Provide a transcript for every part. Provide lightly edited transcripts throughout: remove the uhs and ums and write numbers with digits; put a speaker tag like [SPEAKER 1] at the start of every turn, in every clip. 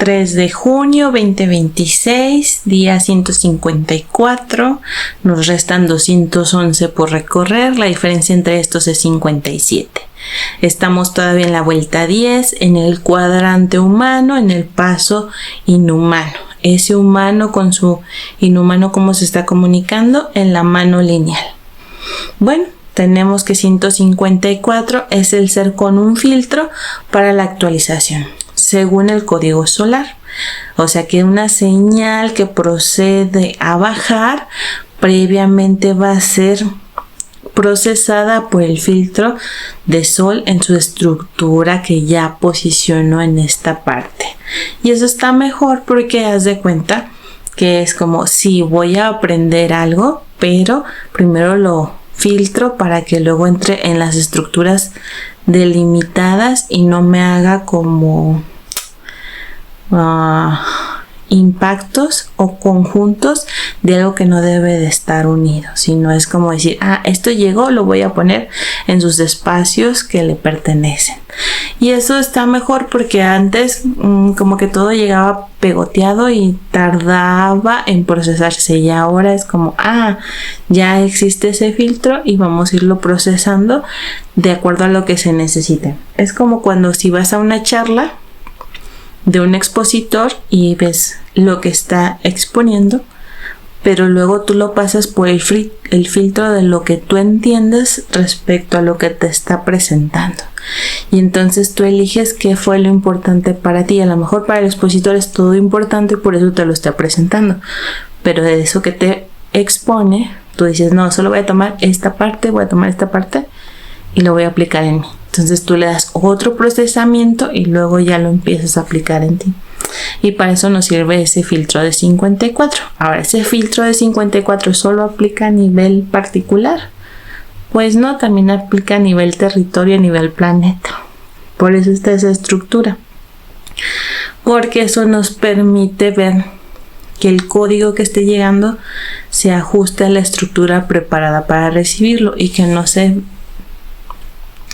[SPEAKER 1] 3 de junio 2026, día 154. Nos restan 211 por recorrer. La diferencia entre estos es 57. Estamos todavía en la vuelta 10, en el cuadrante humano, en el paso inhumano. Ese humano con su inhumano, ¿cómo se está comunicando? En la mano lineal. Bueno, tenemos que 154 es el ser con un filtro para la actualización, según el código solar. O sea que una señal que procede a bajar previamente va a ser procesada por el filtro de Sol en su estructura que ya posicionó en esta parte. Y eso está mejor porque haz de cuenta que es como si voy a aprender algo, pero primero lo filtro para que luego entre en las estructuras delimitadas y no me haga como impactos o conjuntos de algo que no debe de estar unido, sino es como decir, esto llegó, lo voy a poner en sus espacios que le pertenecen. Y eso está mejor porque antes como que todo llegaba pegoteado y tardaba en procesarse, y ahora es como, ya existe ese filtro y vamos a irlo procesando de acuerdo a lo que se necesite. Es como cuando si vas a una charla de un expositor y ves lo que está exponiendo, pero luego tú lo pasas por el filtro de lo que tú entiendes respecto a lo que te está presentando, y entonces tú eliges qué fue lo importante para ti. A lo mejor para el expositor es todo importante y por eso te lo está presentando, pero de eso que te expone tú dices, no, solo voy a tomar esta parte, y lo voy a aplicar en mí. Entonces tú le das otro procesamiento y luego ya lo empiezas a aplicar en ti. Y para eso nos sirve ese filtro de 54. Ahora, ¿ese filtro de 54 solo aplica a nivel particular? Pues no, también aplica a nivel territorio, a nivel planeta. Por eso está esa estructura. Porque eso nos permite ver que el código que esté llegando se ajuste a la estructura preparada para recibirlo y que no se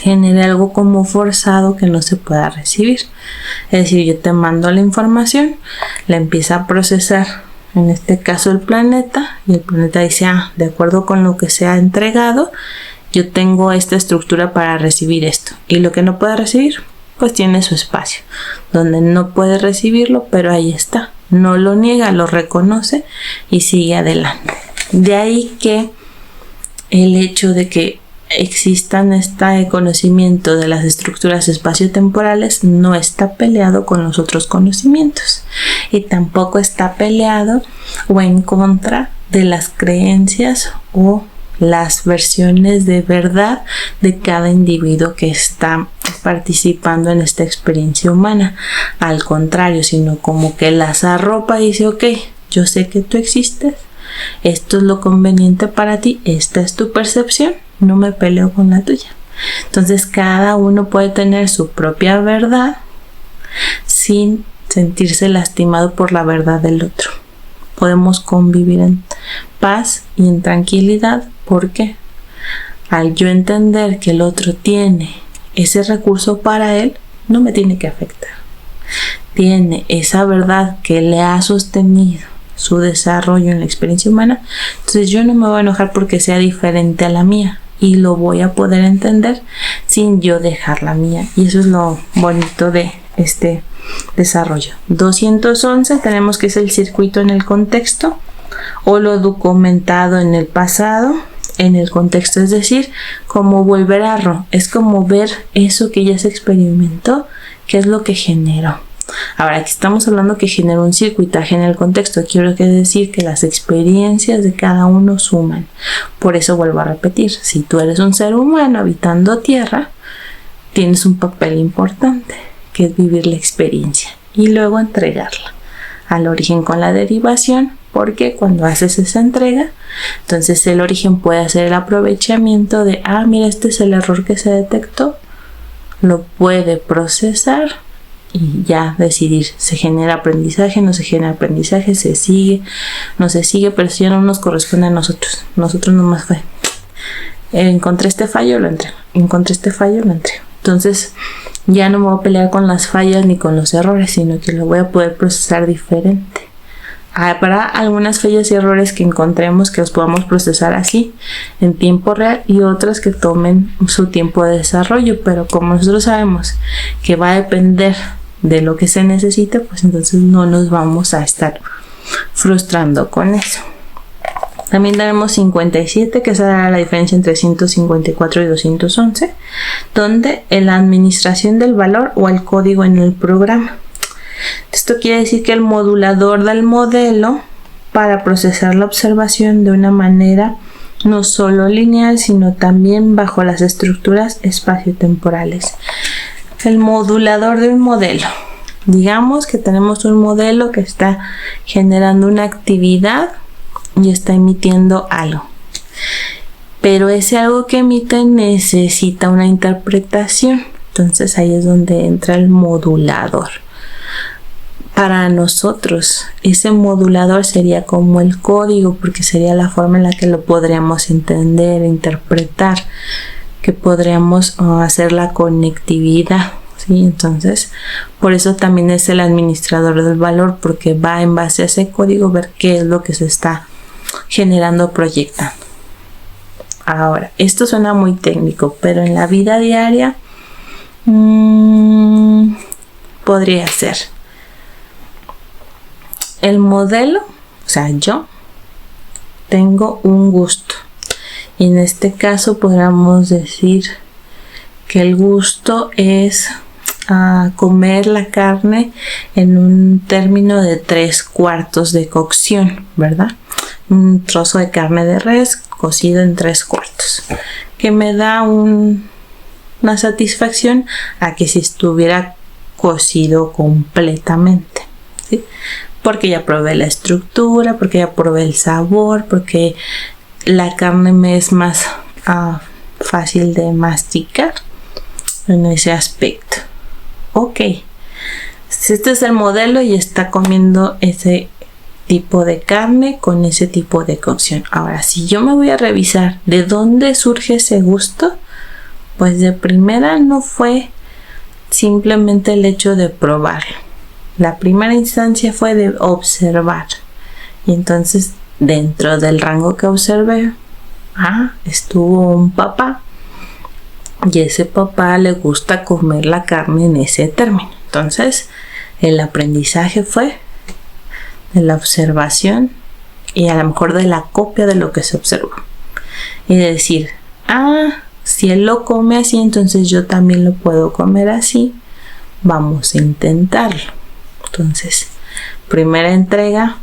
[SPEAKER 1] genere algo como forzado que no se pueda recibir. Es decir, yo te mando la información, la empieza a procesar, en este caso el planeta, y el planeta dice, de acuerdo con lo que se ha entregado, yo tengo esta estructura para recibir esto. Y lo que no pueda recibir, pues tiene su espacio, donde no puede recibirlo, pero ahí está. No lo niega, lo reconoce y sigue adelante. De ahí que el hecho de que existan este conocimiento de las estructuras espaciotemporales no está peleado con los otros conocimientos, y tampoco está peleado o en contra de las creencias o las versiones de verdad de cada individuo que está participando en esta experiencia humana. Al contrario, sino como que las arropa y dice, ok, yo sé que tú existes, esto es lo conveniente para ti, esta es tu percepción, no me peleo con la tuya. Entonces cada uno puede tener su propia verdad sin sentirse lastimado por la verdad del otro. Podemos convivir en paz y en tranquilidad, porque al yo entender que el otro tiene ese recurso para él, no me tiene que afectar. Tiene esa verdad que le ha sostenido su desarrollo en la experiencia humana, entonces yo no me voy a enojar porque sea diferente a la mía, y lo voy a poder entender sin yo dejar la mía. Y eso es lo bonito de este desarrollo. 211 tenemos que es el circuito en el contexto, o lo documentado en el pasado en el contexto, es decir, como volver es como ver eso que ya se experimentó, qué es lo que generó. Ahora, aquí estamos hablando que genera un circuitaje en el contexto. Quiero decir que las experiencias de cada uno suman. Por eso vuelvo a repetir, si tú eres un ser humano habitando tierra, tienes un papel importante, que es vivir la experiencia y luego entregarla al origen con la derivación, porque cuando haces esa entrega, entonces el origen puede hacer el aprovechamiento de, mira, este es el error que se detectó, lo puede procesar y ya decidir, se genera aprendizaje, no se genera aprendizaje, se sigue, no se sigue, pero eso ya no nos corresponde a nosotros. Nosotros nomás fue, encontré este fallo, lo entrego, encontré este fallo, lo entrego. Entonces ya no me voy a pelear con las fallas ni con los errores, sino que lo voy a poder procesar diferente. Habrá algunas fallas y errores que encontremos que los podamos procesar así en tiempo real y otras que tomen su tiempo de desarrollo, pero como nosotros sabemos que va a depender de lo que se necesite, pues entonces no nos vamos a estar frustrando con eso. También tenemos 57, que será la diferencia entre 154 y 211, donde en la administración del valor o el código en el programa. Esto quiere decir que el modulador del modelo para procesar la observación de una manera no solo lineal, sino también bajo las estructuras espaciotemporales. El modulador de un modelo. Digamos que tenemos un modelo que está generando una actividad y está emitiendo algo, pero ese algo que emite necesita una interpretación. Entonces ahí es donde entra el modulador. Para nosotros ese modulador sería como el código, porque sería la forma en la que lo podríamos entender, interpretar, que podríamos hacer la conectividad, ¿sí? Entonces por eso también es el administrador del valor, porque va en base a ese código ver qué es lo que se está generando, proyectando. Ahora, esto suena muy técnico, pero en la vida diaria podría ser el modelo. O sea, yo tengo un gusto y en este caso podríamos decir que el gusto es comer la carne en un término de 3/4 de cocción, ¿verdad? Un trozo de carne de res cocido en 3/4, que me da una satisfacción a que si estuviera cocido completamente, ¿sí? Porque ya probé la estructura, porque ya probé el sabor, porque la carne me es más fácil de masticar en ese aspecto. Ok, este es el modelo y está comiendo ese tipo de carne con ese tipo de cocción. Ahora, si yo me voy a revisar de dónde surge ese gusto, pues de primera no fue simplemente el hecho de probarlo. La primera instancia fue de observar, y entonces dentro del rango que observé, estuvo un papá, y ese papá le gusta comer la carne en ese término. Entonces el aprendizaje fue de la observación y a lo mejor de la copia de lo que se observó, y de decir, si él lo come así, entonces yo también lo puedo comer así, vamos a intentarlo. Entonces, primera entrega,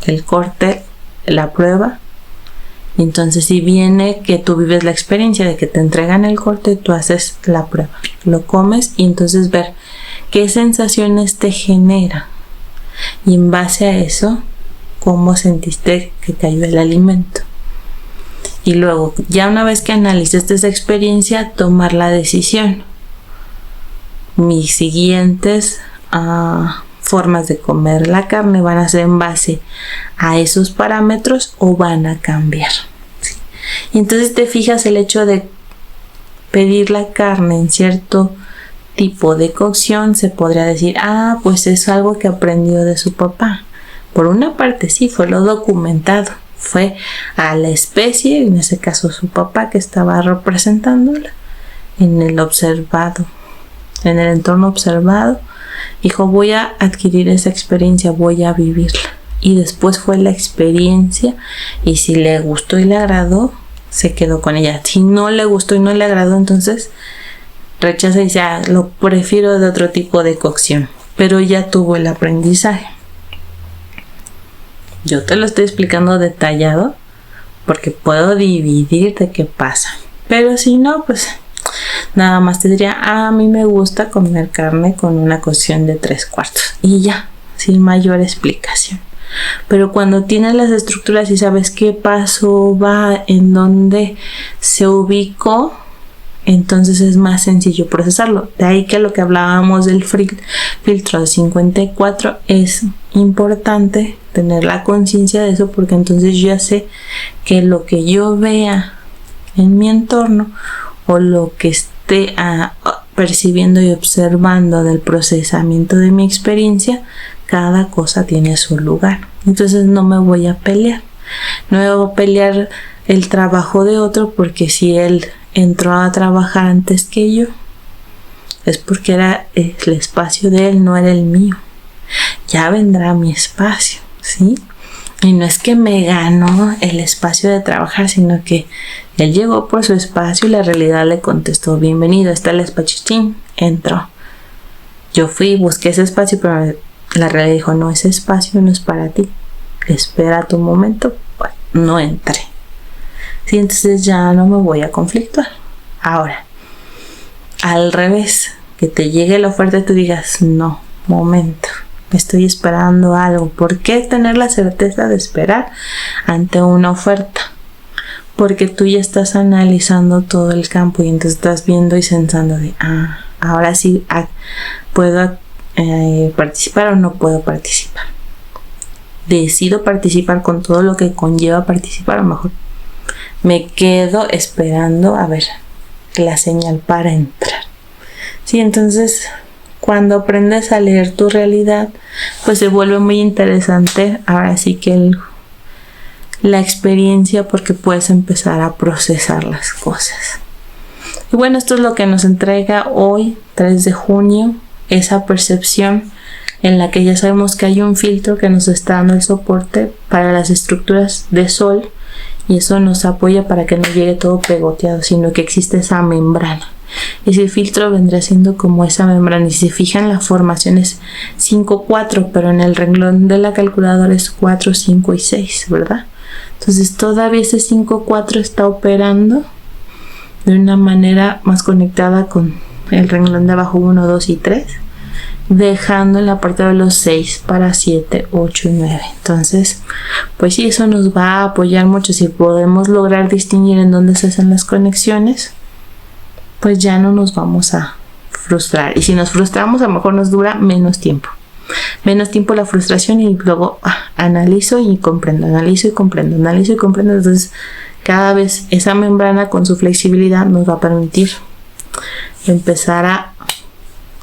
[SPEAKER 1] el corte, la prueba. Entonces, si viene que tú vives la experiencia de que te entregan el corte, tú haces la prueba, lo comes y entonces ver qué sensaciones te genera, y en base a eso, cómo sentiste que cayó el alimento. Y luego, ya una vez que analizaste esa experiencia, tomar la decisión. Mis siguientes formas de comer la carne van a ser en base a esos parámetros o van a cambiar, ¿sí? Y entonces te fijas el hecho de pedir la carne en cierto tipo de cocción, se podría decir, pues es algo que aprendió de su papá. Por una parte sí, fue lo documentado, fue a la especie, en ese caso su papá, que estaba representándola en el observado, en el entorno observado. Dijo, voy a adquirir esa experiencia, voy a vivirla. Y después fue la experiencia, y si le gustó y le agradó, se quedó con ella. Si no le gustó y no le agradó, entonces rechaza y dice, lo prefiero de otro tipo de cocción. Pero ya tuvo el aprendizaje. Yo te lo estoy explicando detallado porque puedo dividir de qué pasa. Pero si no, pues nada más te diría, a mí me gusta comer carne con una cocción de 3/4 y ya, sin mayor explicación. Pero cuando tienes las estructuras y sabes qué paso va, en dónde se ubicó, entonces es más sencillo procesarlo. De ahí que lo que hablábamos del filtro de 54 es importante tener la conciencia de eso, porque entonces yo ya sé que lo que yo vea en mi entorno o lo que esté percibiendo y observando del procesamiento de mi experiencia, cada cosa tiene su lugar. Entonces no me voy a pelear. No me voy a pelear el trabajo de otro, porque si él entró a trabajar antes que yo, es porque era el espacio de él, no era el mío. Ya vendrá mi espacio, ¿sí? Y no es que me ganó el espacio de trabajar, sino que él llegó por su espacio y la realidad le contestó: bienvenido, está el espacio, entró. Yo fui, busqué ese espacio, pero la realidad dijo: no, ese espacio no es para ti, espera tu momento. Pues no entré. Sí, entonces ya no me voy a conflictuar. Ahora, al revés, que te llegue la oferta y tú digas: no, momento, estoy esperando algo. ¿Por qué tener la certeza de esperar ante una oferta? Porque tú ya estás analizando todo el campo y entonces estás viendo y sensando de: ahora sí puedo participar o no puedo participar. Decido participar con todo lo que conlleva participar, a lo mejor me quedo esperando a ver la señal para entrar. Sí, entonces cuando aprendes a leer tu realidad, pues se vuelve muy interesante ahora sí que la experiencia, porque puedes empezar a procesar las cosas. Y bueno, esto es lo que nos entrega hoy, 3 de junio, esa percepción en la que ya sabemos que hay un filtro que nos está dando el soporte para las estructuras de sol, y eso nos apoya para que no llegue todo pegoteado, sino que existe esa membrana. Ese filtro vendrá siendo como esa membrana, y si se fijan, la formación es 5-4, pero en el renglón de la calculadora es 4, 5 y 6, ¿verdad? Entonces todavía ese 5-4 está operando de una manera más conectada con el renglón de abajo 1, 2 y 3, dejando en la parte de los 6 para 7, 8 y 9. Entonces, pues sí, eso nos va a apoyar mucho. Si podemos lograr distinguir en dónde se hacen las conexiones, pues ya no nos vamos a frustrar. Y si nos frustramos, a lo mejor nos dura menos tiempo la frustración, y luego analizo y comprendo, analizo y comprendo, analizo y comprendo. Entonces cada vez esa membrana con su flexibilidad nos va a permitir empezar a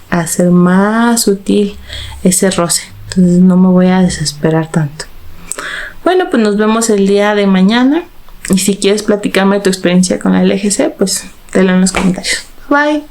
[SPEAKER 1] hacer más sutil ese roce. Entonces no me voy a desesperar tanto. Bueno, pues nos vemos el día de mañana, y si quieres platicarme tu experiencia con la LGC, pues délo en los comentarios. Bye.